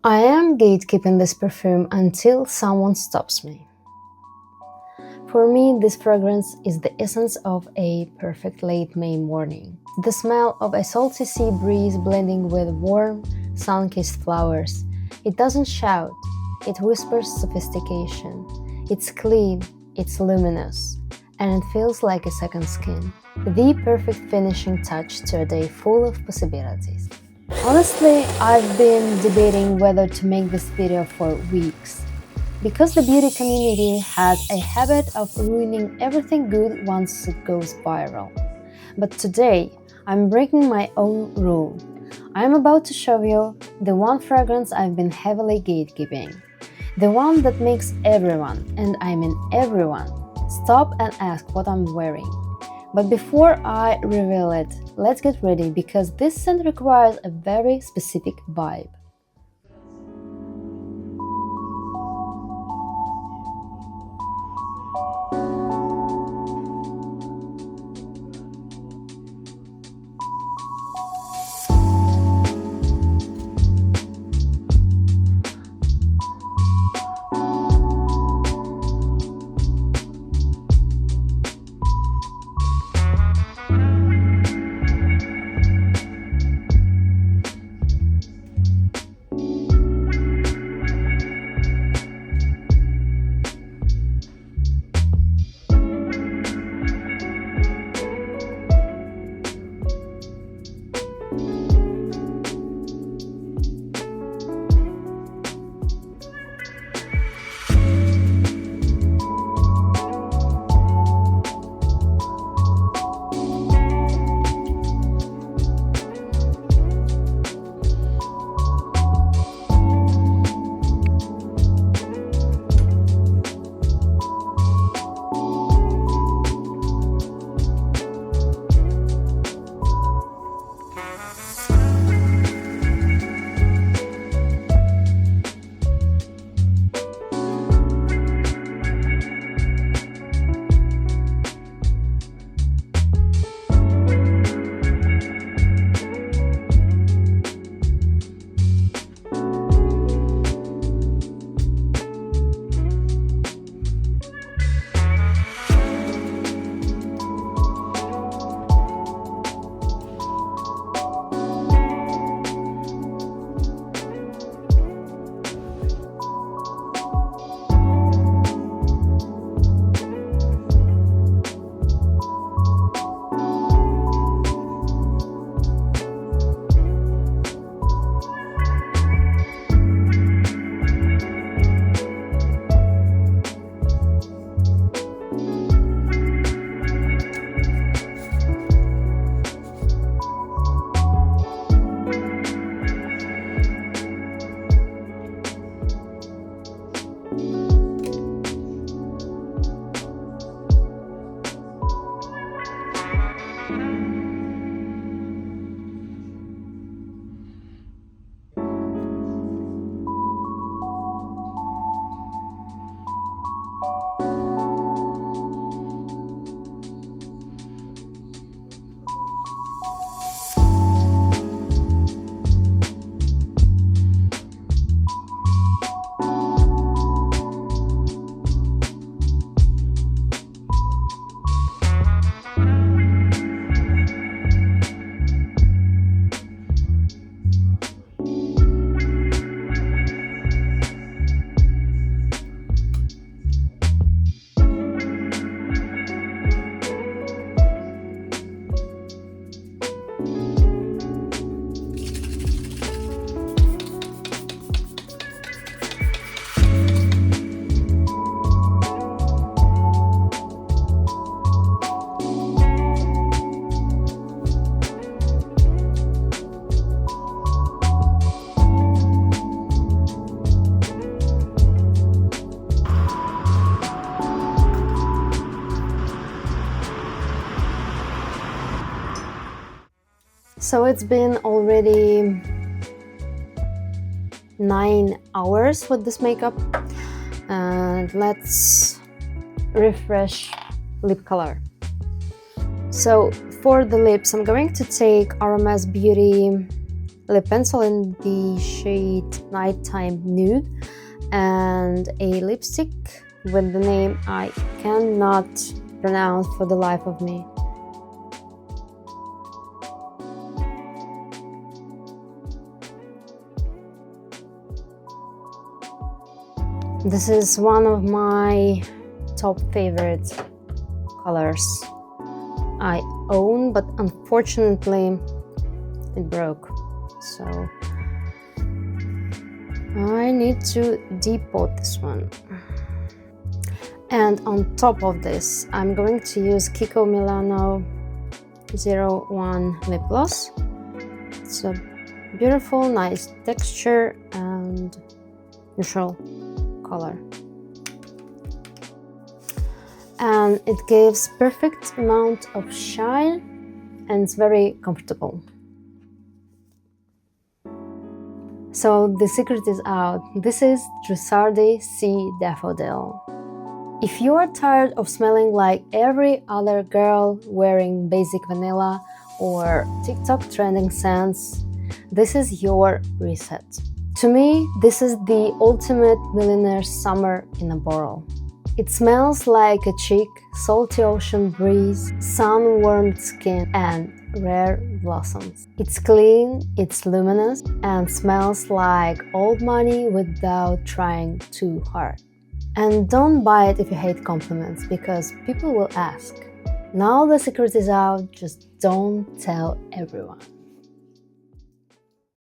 I am gatekeeping this perfume until someone stops me. For me, this fragrance is the essence of a perfect late May morning. The smell of a salty sea breeze blending with warm, sun-kissed flowers. It doesn't shout, it whispers sophistication. It's clean, it's luminous, and it feels like a second skin. The perfect finishing touch to a day full of possibilities. Honestly, I've been debating whether to make this video for weeks, because the beauty community has a habit of ruining everything good once it goes viral. But today, I'm breaking my own rule. I'm about to show you the one fragrance I've been heavily gatekeeping. The one that makes everyone, and I mean everyone, stop and ask what I'm wearing. But before I reveal it, let's get ready because this scent requires a very specific vibe. So it's been already 9 hours with this makeup, and let's refresh lip color. So for the lips, I'm going to take Aromaz Beauty lip pencil in the shade Nighttime Nude, and a lipstick with the name I cannot pronounce for the life of me. This is one of my top favorite colors I own, but unfortunately it broke, so I need to depot this one. And on top of this, I'm going to use Kiko Milano 01 lip gloss. It's a beautiful, nice texture and neutral color. And it gives perfect amount of shine and it's very comfortable. So the secret is out. This is Trussardi Sea Daffodil. If you are tired of smelling like every other girl wearing basic vanilla or TikTok trending scents, this is your reset. To me, this is the ultimate millionaire summer in a bottle. It smells like a chic, salty ocean breeze, sun-warmed skin, and rare blossoms. It's clean, it's luminous, and smells like old money without trying too hard. And don't buy it if you hate compliments, because people will ask. Now the secret is out, just don't tell everyone.